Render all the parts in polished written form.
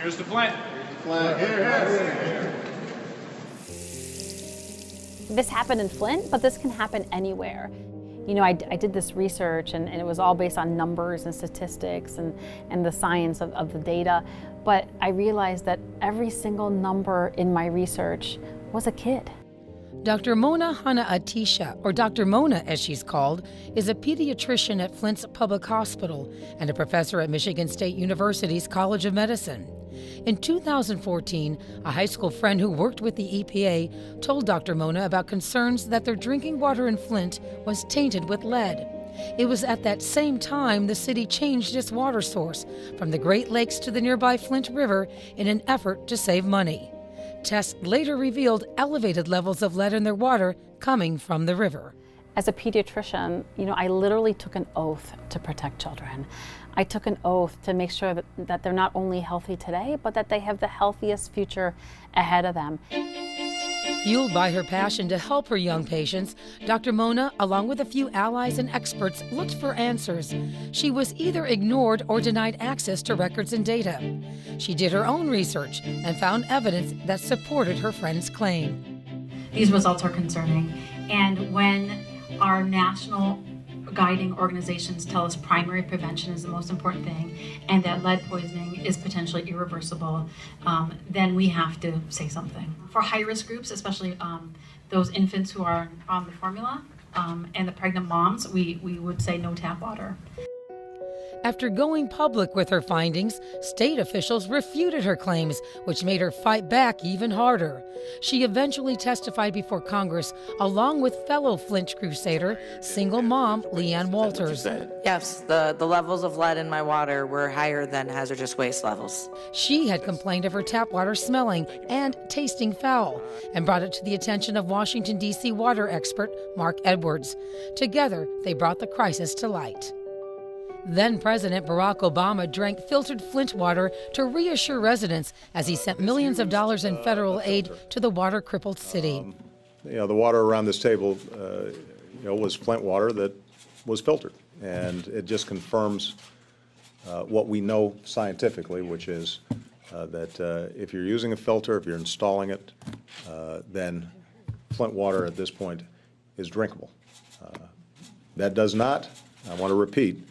Here's the Flint. This happened in Flint, but this can happen anywhere. You know, I did this research and it was all based on numbers and statistics and the science of the data, but I realized that every single number in my research was a kid. Dr. Mona Hanna-Attisha, or Dr. Mona as she's called, is a pediatrician at Flint's Public Hospital and a professor at Michigan State University's College of Medicine. In 2014, a high school friend who worked with the EPA told Dr. Mona about concerns that their drinking water in Flint was tainted with lead. It was at that same time the city changed its water source from the Great Lakes to the nearby Flint River in an effort to save money. Tests later revealed elevated levels of lead in their water coming from the river. As a pediatrician, you know, I literally took an oath to protect children. I took an oath to make sure that they're not only healthy today, but that they have the healthiest future ahead of them. Fueled by her passion to help her young patients, Dr. Mona, along with a few allies and experts, looked for answers. She was either ignored or denied access to records and data. She did her own research and found evidence that supported her friend's claim. These results are concerning, and when our national guiding organizations tell us primary prevention is the most important thing and that lead poisoning is potentially irreversible, then we have to say something. For high-risk groups, especially those infants who are on the formula and the pregnant moms, we would say no tap water. After going public with her findings, state officials refuted her claims, which made her fight back even harder. She eventually testified before Congress, along with fellow Flint crusader, single mom Leanne Walters. Yes, the levels of lead in my water were higher than hazardous waste levels. She had complained of her tap water smelling and tasting foul, and brought it to the attention of Washington, D.C. water expert Mark Edwards. Together, they brought the crisis to light. Then President Barack Obama drank filtered Flint water to reassure residents as he sent millions of dollars in federal aid to the water-crippled city. The water around this table, was Flint water that was filtered, and it just confirms what we know scientifically, which is that if you're using a filter, if you're installing it, then Flint water at this point is drinkable. That does not, I want to repeat,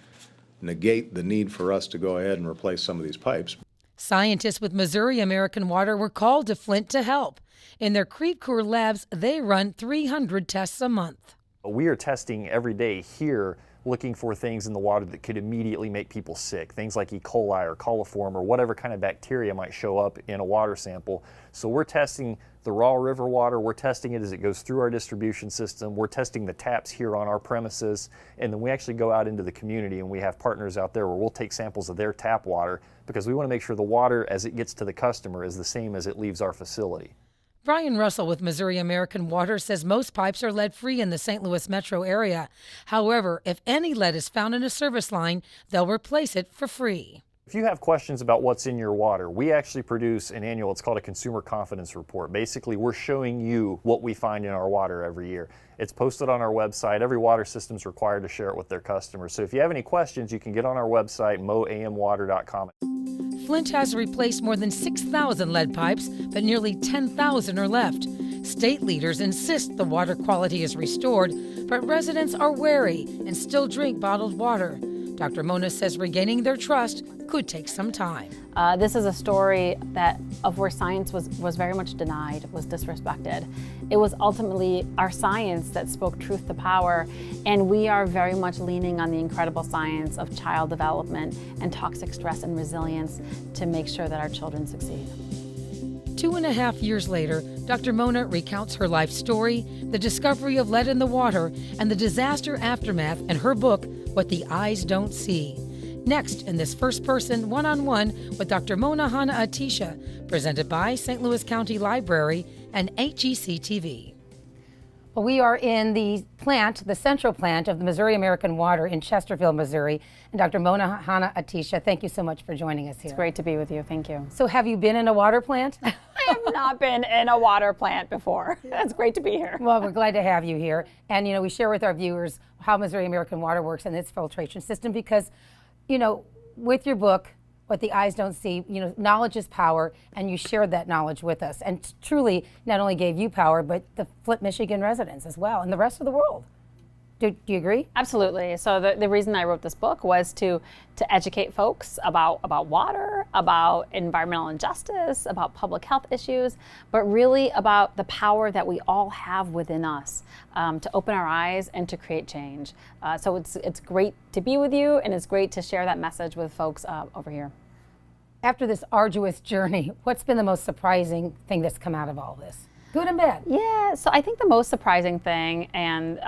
negate the need for us to go ahead and replace some of these pipes. Scientists with Missouri American Water were called to Flint to help. In their Creve Coeur labs, they run 300 tests a month. We are testing every day here, looking for things in the water that could immediately make people sick, things like E. coli or coliform or whatever kind of bacteria might show up in a water sample. So we're testing the raw river water, we're testing it as it goes through our distribution system, we're testing the taps here on our premises, and then we actually go out into the community and we have partners out there where we'll take samples of their tap water because we want to make sure the water as it gets to the customer is the same as it leaves our facility. Brian Russell with Missouri American Water says most pipes are lead-free in the St. Louis metro area. However, if any lead is found in a service line, they'll replace it for free. If you have questions about what's in your water, we actually produce an annual, it's called a Consumer Confidence Report. Basically, we're showing you what we find in our water every year. It's posted on our website. Every water system is required to share it with their customers. So if you have any questions, you can get on our website, moamwater.com. Flint has replaced more than 6,000 lead pipes, but nearly 10,000 are left. State leaders insist the water quality is restored, but residents are wary and still drink bottled water. Dr. Mona says regaining their trust could take some time. This is a story of where science was very much denied, was disrespected. It was ultimately our science that spoke truth to power, and we are very much leaning on the incredible science of child development and toxic stress and resilience to make sure that our children succeed. 2.5 years later, Dr. Mona recounts her life story, the discovery of lead in the water, and the disaster aftermath in her book, What the Eyes Don't See. Next, in this first-person one-on-one with Dr. Mona Hanna-Attisha, presented by St. Louis County Library and HEC-TV. Well, we are in the plant, the central plant of the Missouri American Water in Chesterfield, Missouri. And Dr. Mona Hanna-Attisha, thank you so much for joining us here. It's great to be with you. Thank you. So have you been in a water plant? I have not been in a water plant before. It's great to be here. Well, we're glad to have you here. And, we share with our viewers how Missouri American Water works and its filtration system because, with your book, what the eyes don't see. You know, knowledge is power, and you shared that knowledge with us, and truly not only gave you power, but the Flint, Michigan residents as well, and the rest of the world. Do you agree? Absolutely. So the reason I wrote this book was to educate folks about water, about environmental injustice, about public health issues, but really about the power that we all have within us to open our eyes and to create change. So it's great to be with you, and it's great to share that message with folks over here. After this arduous journey, what's been the most surprising thing that's come out of all this? Good and bad. Yeah, so I think the most surprising thing and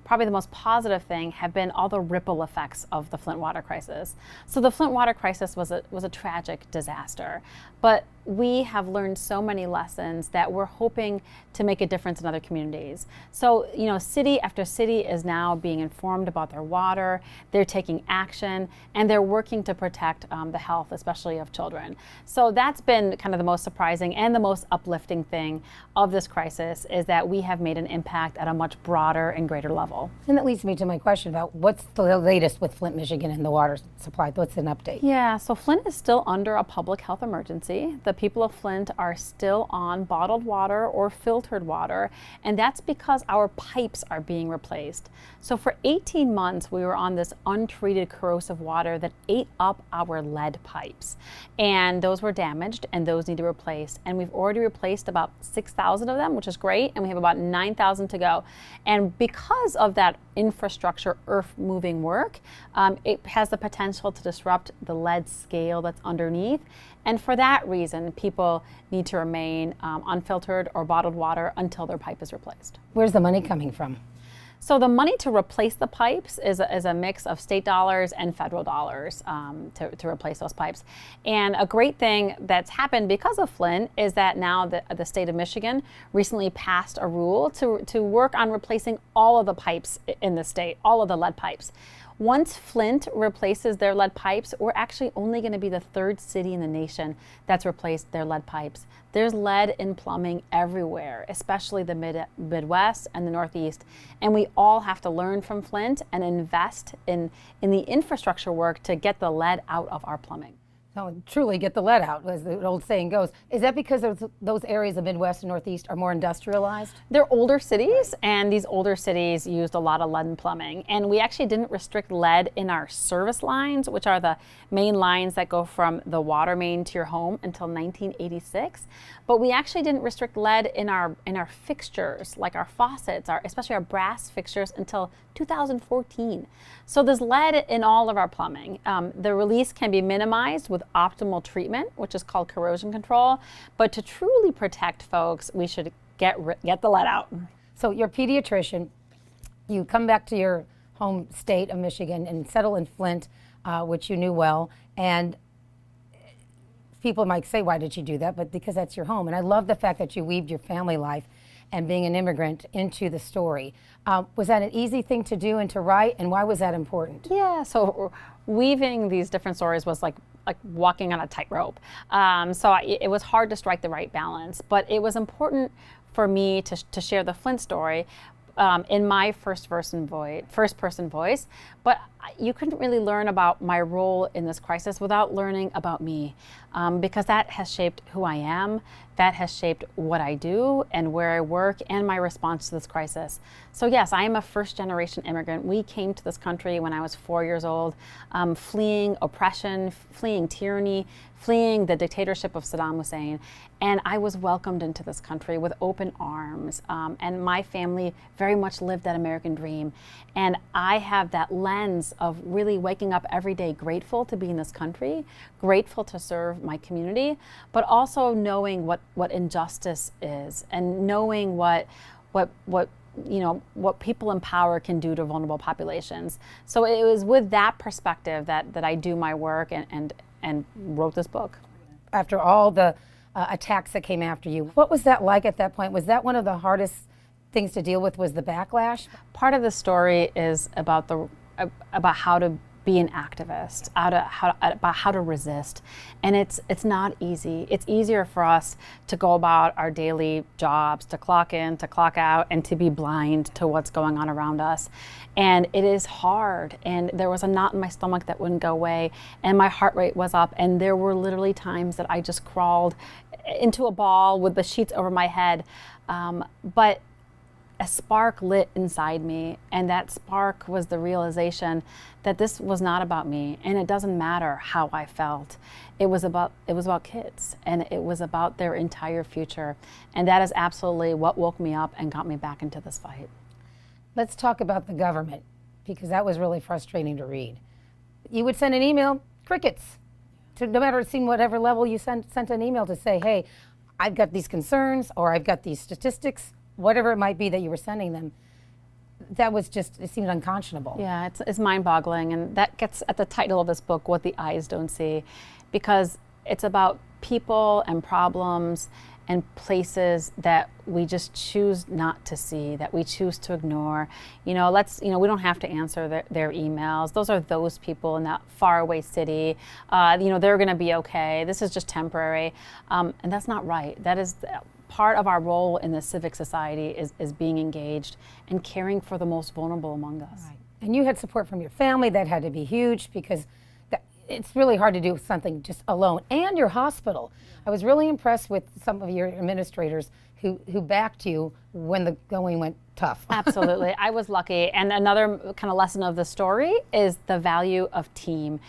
probably the most positive thing have been all the ripple effects of the Flint water crisis. So the Flint water crisis was a tragic disaster, but we have learned so many lessons that we're hoping to make a difference in other communities. So, you know, city after city is now being informed about their water, they're taking action, and they're working to protect the health, especially of children. So that's been kind of the most surprising and the most uplifting thing of this crisis, is that we have made an impact at a much broader and greater level. And that leads me to my question about what's the latest with Flint, Michigan and the water supply. What's an update? Yeah, so Flint is still under a public health emergency. The people of Flint are still on bottled water or filtered water, and that's because our pipes are being replaced. So for 18 months, we were on this untreated corrosive water that ate up our lead pipes, and those were damaged, and those need to be replaced. And we've already replaced about 6,000 of them, which is great, and we have about 9,000 to go. And because of that infrastructure, earth-moving work, it has the potential to disrupt the lead scale that's underneath. And for that reason, people need to remain unfiltered or bottled water until their pipe is replaced. Where's the money coming from? So the money to replace the pipes is a mix of state dollars and federal dollars to replace those pipes. And a great thing that's happened because of Flint is that now the state of Michigan recently passed a rule to work on replacing all of the pipes in the state, all of the lead pipes. Once Flint replaces their lead pipes, we're actually only going to be the third city in the nation that's replaced their lead pipes. There's lead in plumbing everywhere, especially the Midwest and the Northeast. And we all have to learn from Flint and invest in the infrastructure work to get the lead out of our plumbing. So truly get the lead out, as the old saying goes. Is that because those areas of Midwest and Northeast are more industrialized? They're older cities, and these older cities used a lot of lead in plumbing. And we actually didn't restrict lead in our service lines, which are the main lines that go from the water main to your home, until 1986. But we actually didn't restrict lead in our fixtures, like our faucets, especially our brass fixtures, until 2014. So there's lead in all of our plumbing. The release can be minimized with optimal treatment, which is called corrosion control. But to truly protect folks, we should get the lead out. So you're a pediatrician. You come back to your home state of Michigan and settle in Flint, which you knew well. And people might say, why did you do that? But because that's your home. And I love the fact that you weaved your family life and being an immigrant into the story. Was that an easy thing to do and to write, and why was that important? Yeah, so weaving these different stories was like walking on a tightrope. It was hard to strike the right balance, but it was important for me to share the Flint story in my first-person voice. But you couldn't really learn about my role in this crisis without learning about me, because that has shaped who I am, that has shaped what I do and where I work and my response to this crisis. So yes, I am a first-generation immigrant. We came to this country when I was 4 years old, fleeing oppression, fleeing tyranny, fleeing the dictatorship of Saddam Hussein. And I was welcomed into this country with open arms. And my family very much lived that American dream. And I have that lens of really waking up every day grateful to be in this country, grateful to serve my community, but also knowing what injustice is, and knowing what people in power can do to vulnerable populations. So it was with that perspective that I do my work and wrote this book. After all the attacks that came after you, what was that like at that point? Was that one of the hardest things to deal with, was the backlash? Part of the story is about how to be an activist, about how to resist. And it's not easy. It's easier for us to go about our daily jobs, to clock in, to clock out, and to be blind to what's going on around us. And it is hard. And there was a knot in my stomach that wouldn't go away, and my heart rate was up. And there were literally times that I just crawled into a ball with the sheets over my head. But a spark lit inside me, and that spark was the realization that this was not about me, and it doesn't matter how I felt. It was about kids, and it was about their entire future, and that is absolutely what woke me up and got me back into this fight. Let's talk about the government, because that was really frustrating to read. You would send an email, crickets. No matter, it seemed whatever level you sent an email to say, hey, I've got these concerns, or I've got these statistics, whatever it might be that you were sending them. That was just, it seemed unconscionable. Yeah, it's mind-boggling, and that gets at the title of this book, What the Eyes Don't See, because it's about people and problems and places that we just choose not to see, that we choose to ignore. We don't have to answer their emails. Those are those people in that faraway city. They're gonna be okay. This is just temporary. And that's not right. That is part of our role in the civic society is being engaged and caring for the most vulnerable among us. Right. And you had support from your family. That had to be huge, because it's really hard to do something just alone. And your hospital. I was really impressed with some of your administrators who backed you when the going went tough. Absolutely. I was lucky. And another kind of lesson of the story is the value of team,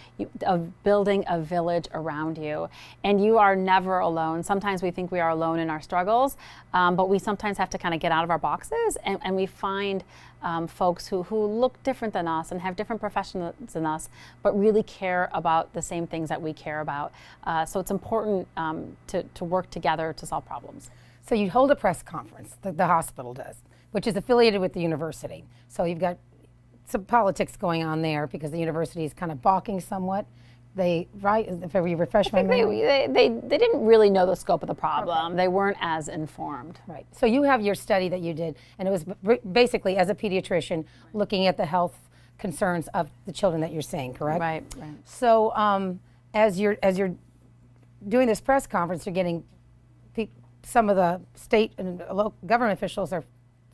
of building a village around you. And you are never alone. Sometimes we think we are alone in our struggles, but we sometimes have to kind of get out of our boxes, and we find folks who look different than us and have different professions than us, but really care about the same things that we care about. So it's important to work together to solve problems. So you hold a press conference, the hospital does, which is affiliated with the university. So you've got some politics going on there, because the university is kind of balking somewhat. If I refresh my memory. They didn't really know the scope of the problem. Okay. They weren't as informed. Right. So you have your study that you did, and it was basically, as a pediatrician, looking at the health concerns of the children that you're seeing, correct? Right. So as you're doing this press conference, you're getting some of the state and local government officials are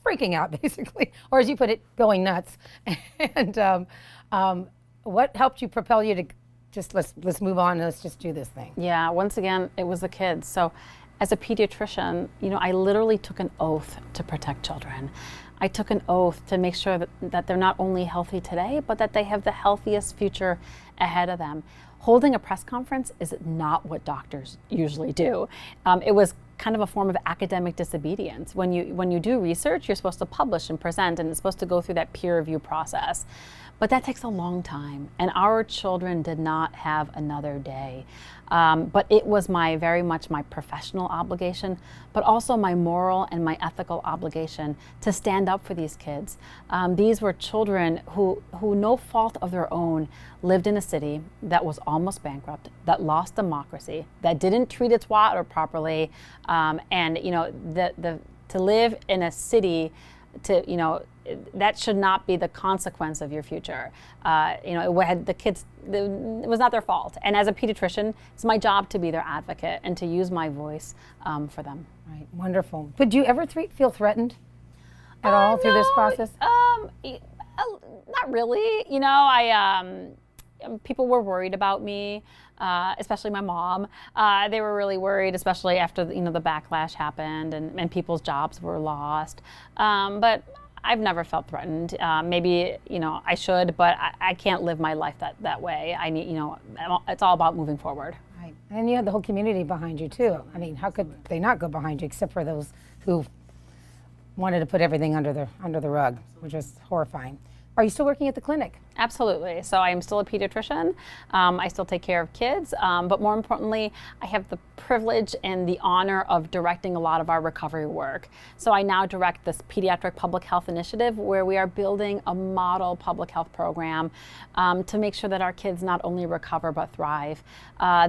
freaking out, basically, or as you put it, going nuts. And what helped you propel you to just let's move on and let's just do this thing? Yeah, once again, it was the kids. So as a pediatrician, I literally took an oath to protect children. I took an oath to make sure that they're not only healthy today, but that they have the healthiest future ahead of them. Holding a press conference is not what doctors usually do. It was kind of a form of academic disobedience. When you do research, you're supposed to publish and present, and it's supposed to go through that peer review process. But that takes a long time, and our children did not have another day. But it was very much my professional obligation, but also my moral and my ethical obligation to stand up for these kids. These were children who no fault of their own, lived in a city that was almost bankrupt, that lost democracy, that didn't treat its water properly, and to live in a city that should not be the consequence of your future. The kids, it was not their fault. And as a pediatrician, it's my job to be their advocate and to use my voice for them. Right, wonderful. But do you ever feel threatened at all through this process? Not really. People were worried about me, especially my mom. They were really worried, especially after the backlash happened and people's jobs were lost. But I've never felt threatened. Maybe I should, but I can't live my life that way. I need it's all about moving forward. Right, and you had the whole community behind you too. I mean, how could they not go behind you, except for those who wanted to put everything under the rug, which is horrifying. Are you still working at the clinic? Absolutely. So I am still a pediatrician. I still take care of kids, but more importantly, I have the privilege and the honor of directing a lot of our recovery work. So I now direct this pediatric public health initiative where we are building a model public health program to make sure that our kids not only recover but thrive.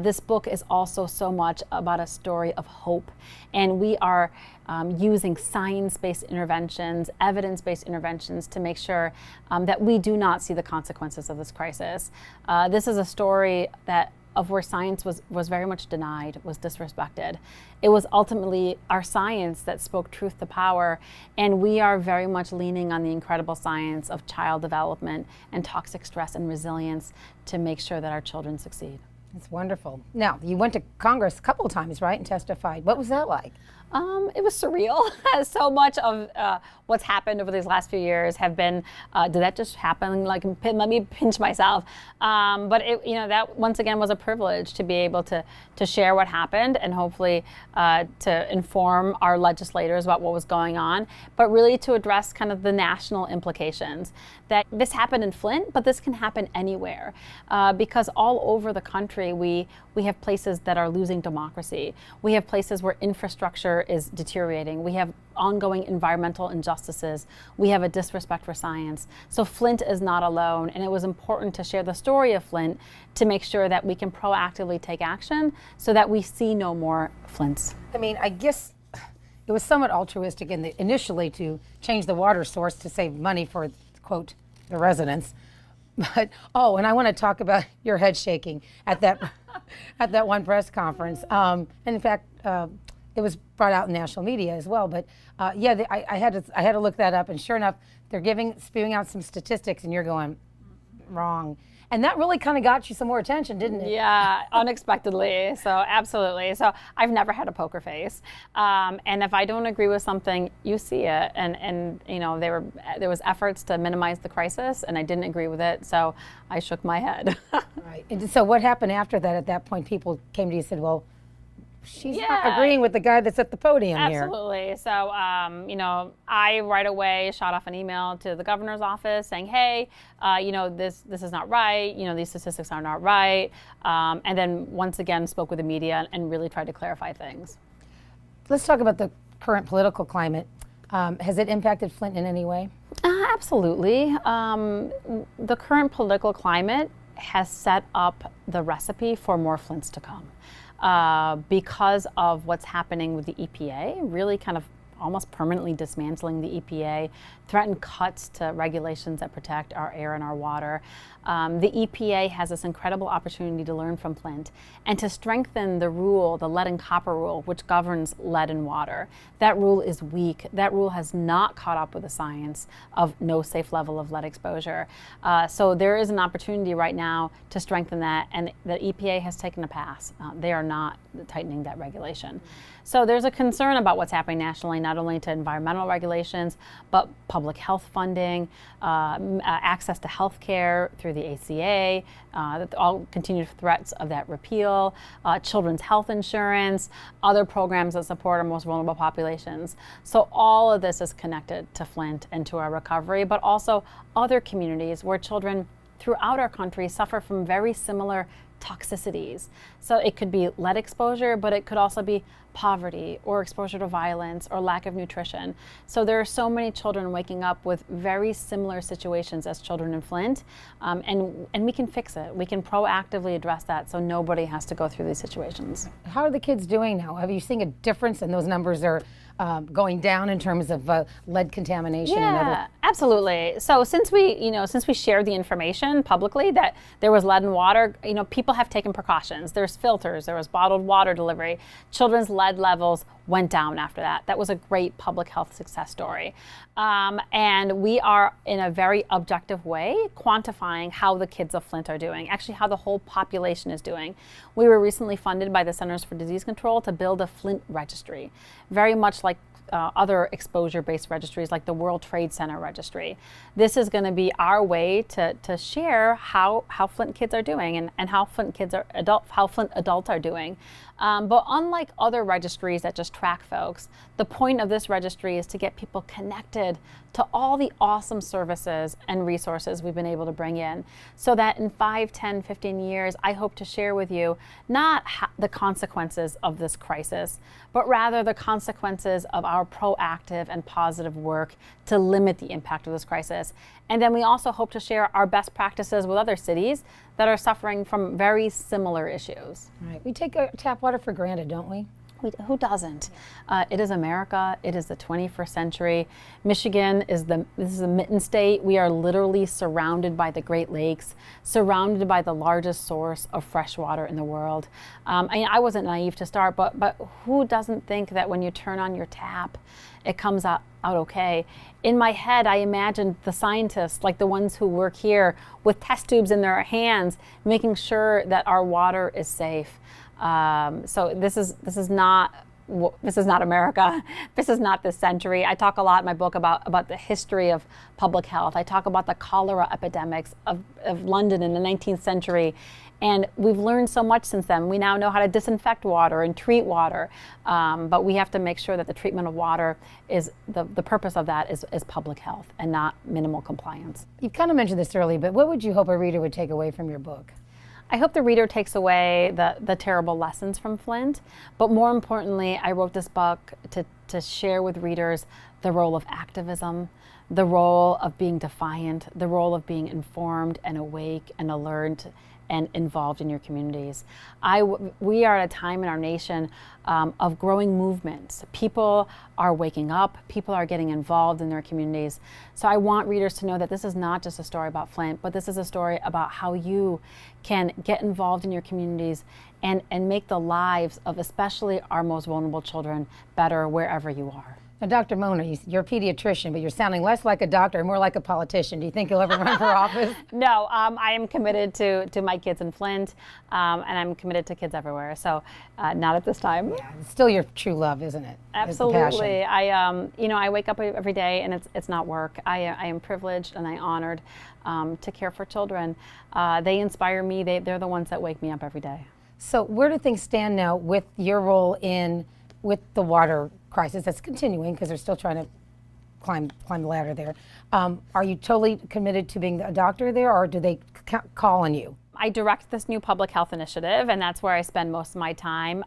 This book is also so much about a story of hope, and we are using science-based interventions, evidence-based interventions to make sure that we do not see the consequences of this crisis. This is a story of where science was very much denied, was disrespected. It was ultimately our science that spoke truth to power, and we are very much leaning on the incredible science of child development and toxic stress and resilience to make sure that our children succeed. That's wonderful. Now, you went to Congress a couple of times, right, and testified. What was that like? It was surreal. So much of what's happened over these last few years have been, did that just happen? Like, let me pinch myself. But that once again was a privilege to be able to share what happened and hopefully to inform our legislators about what was going on, but really to address kind of the national implications. That this happened in Flint, but this can happen anywhere because all over the country we have places that are losing democracy. We have places where infrastructure is deteriorating. We have ongoing environmental injustices. We have a disrespect for science. So Flint is not alone, and it was important to share the story of Flint to make sure that we can proactively take action so that we see no more Flints. I mean, I guess it was somewhat altruistic initially to change the water source to save money for, quote, the residents. But, and I want to talk about your head shaking at that one press conference. And in fact, it was brought out in national media as well. But I had to look that up, and sure enough, they're spewing out some statistics, and you're going wrong. And that really kind of got you some more attention, didn't it? Yeah, unexpectedly. So absolutely. So I've never had a poker face, and if I don't agree with something, you see it. And there was efforts to minimize the crisis, and I didn't agree with it. So I shook my head. Right. And so what happened after that? At that point, people came to you and said, "Well, she's not agreeing with the guy that's at the podium here." Absolutely. So, I right away shot off an email to the governor's office saying, hey, this is not right. These statistics are not right. And then once again spoke with the media and really tried to clarify things. Let's talk about the current political climate. Has it impacted Flint in any way? Absolutely. The current political climate has set up the recipe for more Flints to come. Because of what's happening with the EPA, really kind of almost permanently dismantling the EPA, threatened cuts to regulations that protect our air and our water. The EPA has this incredible opportunity to learn from Flint and to strengthen the rule, the lead and copper rule, which governs lead and water. That rule is weak. That rule has not caught up with the science of no safe level of lead exposure. So there is an opportunity right now to strengthen that, and the EPA has taken a pass. They are not tightening that regulation. So there's a concern about what's happening nationally, not only to environmental regulations, but public health funding, access to health care through the ACA, all continued threats of that repeal, children's health insurance, other programs that support our most vulnerable populations. So all of this is connected to Flint and to our recovery, but also other communities where children throughout our country suffer from very similar toxicities. So it could be lead exposure, but it could also be poverty or exposure to violence or lack of nutrition. So there are so many children waking up with very similar situations as children in Flint, and we can fix it. We can proactively address that so nobody has to go through these situations. How are the kids doing now? Have you seen a difference in those numbers are going down in terms of lead contamination? Yeah, and other? Absolutely. So since we shared the information publicly that there was lead in water, people have taken precautions. There's filters, there was bottled water delivery. Children's lead levels went down after that. That was a great public health success story. And we are, in a very objective way, quantifying how the kids of Flint are doing, actually how the whole population is doing. We were recently funded by the Centers for Disease Control to build a Flint registry, very much like other exposure-based registries like the World Trade Center registry. This is going to be our way to share how Flint kids are doing and how Flint adults are doing. But unlike other registries that just track folks, the point of this registry is to get people connected to all the awesome services and resources we've been able to bring in, so that in 5, 10, 15 years, I hope to share with you not the consequences of this crisis, but rather the consequences of our proactive and positive work to limit the impact of this crisis. And then we also hope to share our best practices with other cities that are suffering from very similar issues. Right. We take tap water for granted, don't we? Who doesn't? It is America. It is the 21st century. Michigan is this is a mitten state. We are literally surrounded by the Great Lakes, surrounded by the largest source of fresh water in the world. I wasn't naive to start, but who doesn't think that when you turn on your tap, it comes out okay? In my head, I imagined the scientists, like the ones who work here, with test tubes in their hands, making sure that our water is safe. So this is not America. This is not this century. I talk a lot in my book about the history of public health. I talk about the cholera epidemics of London in the 19th century. And we've learned so much since then. We now know how to disinfect water and treat water. But we have to make sure that the treatment of water is, the purpose of that is public health and not minimal compliance. You've kind of mentioned this earlier, but what would you hope a reader would take away from your book? I hope the reader takes away the terrible lessons from Flint, but more importantly, I wrote this book to share with readers the role of activism, the role of being defiant, the role of being informed and awake and alert and involved in your communities. We are at a time in our nation of growing movements. People are waking up, people are getting involved in their communities. So I want readers to know that this is not just a story about Flint, but this is a story about how you can get involved in your communities and make the lives of especially our most vulnerable children better wherever you are. Now, Dr. Mona, you're a pediatrician, but you're sounding less like a doctor and more like a politician. Do you think you'll ever run for office? No, I am committed to my kids in Flint, and I'm committed to kids everywhere. So, not at this time. Yeah, it's still your true love, isn't it? Absolutely. I wake up every day, and it's not work. I am privileged and I'm honored to care for children. They inspire me. They're the ones that wake me up every day. So, where do things stand now with your role with the water crisis that's continuing, because they're still trying to climb the ladder there? Are you totally committed to being a doctor there, or do they call on you? I direct this new public health initiative, and that's where I spend most of my time.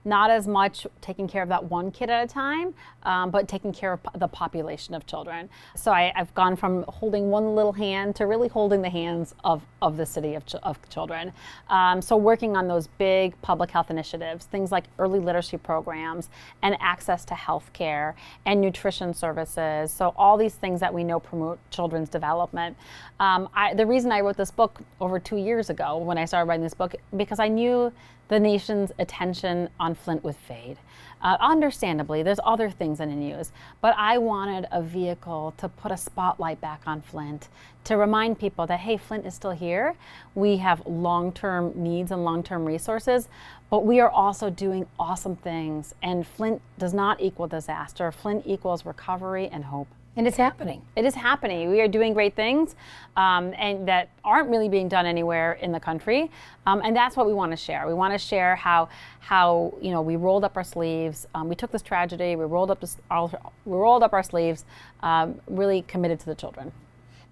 Not as much taking care of that one kid at a time, but taking care of the population of children. So I've gone from holding one little hand to really holding the hands of the city of children. So working on those big public health initiatives, things like early literacy programs and access to health care and nutrition services. So all these things that we know promote children's development. The reason I wrote this book over 2 years ago when I started writing this book, because I knew the nation's attention on Flint would fade. Understandably, there's other things in the news, but I wanted a vehicle to put a spotlight back on Flint, to remind people that, hey, Flint is still here. We have long-term needs and long-term resources, but we are also doing awesome things. And Flint does not equal disaster. Flint equals recovery and hope. And it's happening. It is happening. We are doing great things, and that aren't really being done anywhere in the country. And that's what we want to share. We want to share how we rolled up our sleeves. We took this tragedy. We rolled up our sleeves, really committed to the children.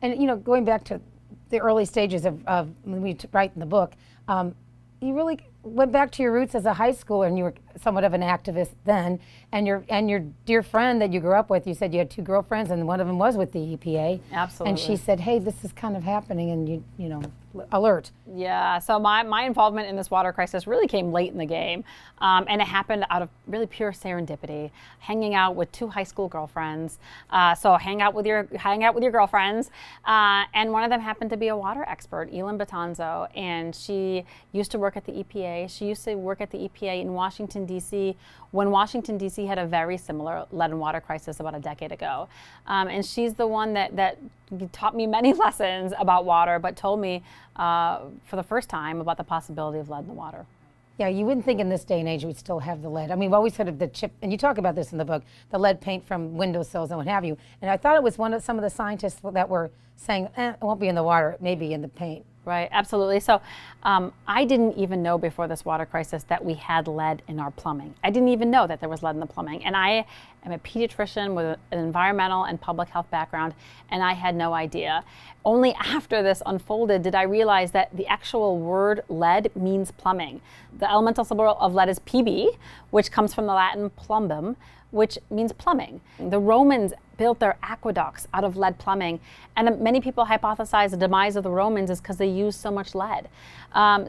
And going back to the early stages of when we write in the book, you really went back to your roots as a high schooler, and you were somewhat of an activist then. And your dear friend that you grew up with, you said you had 2 girlfriends, and one of them was with the EPA. Absolutely. And she said, "Hey, this is kind of happening," and you know, alert. Yeah. So my involvement in this water crisis really came late in the game, and it happened out of really pure serendipity. Hanging out with 2 high school girlfriends. So hang out with your girlfriends, and one of them happened to be a water expert, Elin Batanzo, and she used to work at the EPA. She used to work at the EPA in Washington, D.C. when Washington, D.C. had a very similar lead and water crisis about a decade ago. And she's the one that taught me many lessons about water, but told me for the first time about the possibility of lead in the water. Yeah, you wouldn't think in this day and age we'd still have the lead. I mean, we've always heard of the chip, and you talk about this in the book, the lead paint from windowsills and what have you. And I thought it was some of the scientists that were saying, it won't be in the water, it may be in the paint. Right, absolutely. So I didn't even know before this water crisis that we had lead in our plumbing. I didn't even know that there was lead in the plumbing. And I am a pediatrician with an environmental and public health background, and I had no idea. Only after this unfolded did I realize that the actual word lead means plumbing. The elemental symbol of lead is Pb, which comes from the Latin plumbum, which means plumbing. The Romans built their aqueducts out of lead plumbing, and many people hypothesize the demise of the Romans is because they used so much lead.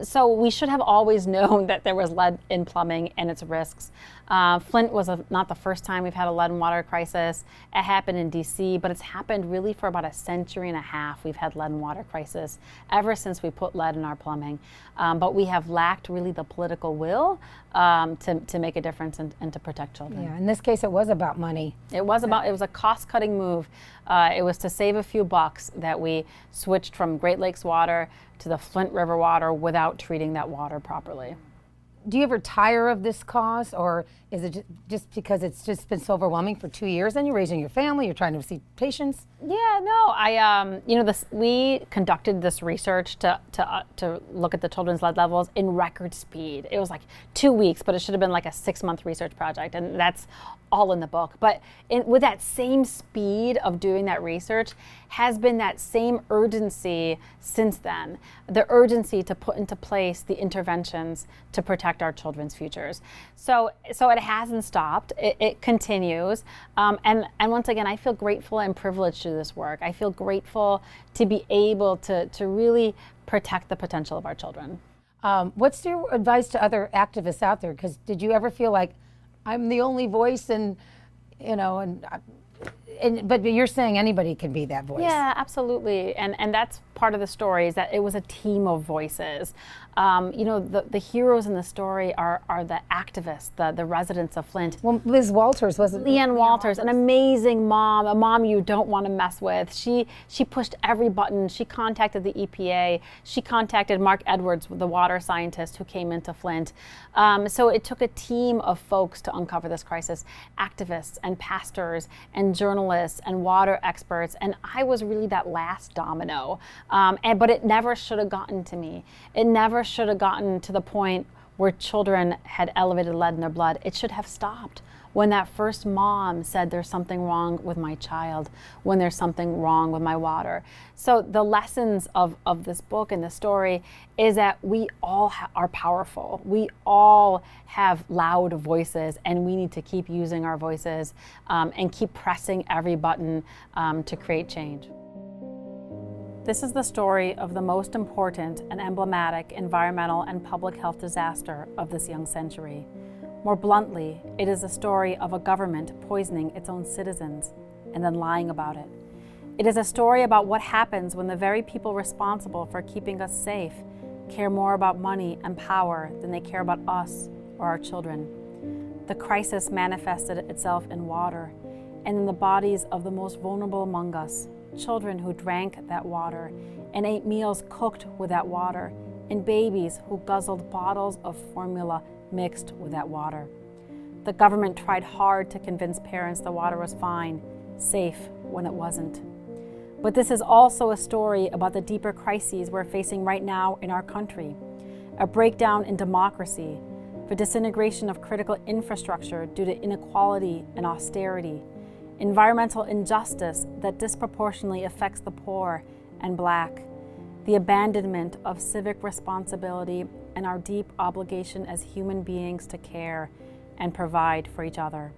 So we should have always known that there was lead in plumbing and its risks. Flint was not the first time we've had a lead and water crisis. It happened in DC, but it's happened really for about a century and a half. We've had lead and water crisis ever since we put lead in our plumbing. But we have lacked really the political will to make a difference and to protect children. Yeah, in this case it was about money. It was a cost-cutting move. It was to save a few bucks that we switched from Great Lakes water to the Flint River water without treating that water properly. Do you ever tire of this cause, or is it just because it's just been so overwhelming for 2 years and you're raising your family, you're trying to see patients? Yeah, no, we conducted this research to look at the children's lead levels in record speed. It was like 2 weeks, but it should have been like a 6-month research project, and that's all in the book. But with that same speed of doing that research has been that same urgency since then. The urgency to put into place the interventions to protect our children's futures. So it hasn't stopped. It continues. And once again, I feel grateful and privileged to do this work. I feel grateful to be able to really protect the potential of our children. What's your advice to other activists out there? Because did you ever feel like I'm the only voice, and but you're saying anybody can be that voice? Yeah, absolutely. And that's part of the story, is that it was a team of voices. The heroes in the story are the activists, the residents of Flint. Well, Liz Walters wasn't. Leanne Walters, an amazing mom, a mom you don't want to mess with. She pushed every button. She contacted the EPA. She contacted Mark Edwards, the water scientist who came into Flint. So it took a team of folks to uncover this crisis, activists and pastors and journalists and water experts. And I was really that last domino. But it never should have gotten to me. It never should have gotten to the point where children had elevated lead in their blood. It should have stopped when that first mom said, there's something wrong with my child, when there's something wrong with my water. So the lessons of this book and the story is that we all are powerful. We all have loud voices, and we need to keep using our voices and keep pressing every button to create change. This is the story of the most important and emblematic environmental and public health disaster of this young century. More bluntly, it is a story of a government poisoning its own citizens and then lying about it. It is a story about what happens when the very people responsible for keeping us safe care more about money and power than they care about us or our children. The crisis manifested itself in water and in the bodies of the most vulnerable among us, children who drank that water and ate meals cooked with that water, and babies who guzzled bottles of formula mixed with that water. The government tried hard to convince parents the water was fine, safe when it wasn't. But this is also a story about the deeper crises we're facing right now in our country. A breakdown in democracy, the disintegration of critical infrastructure due to inequality and austerity, environmental injustice that disproportionately affects the poor and Black, the abandonment of civic responsibility, and our deep obligation as human beings to care and provide for each other.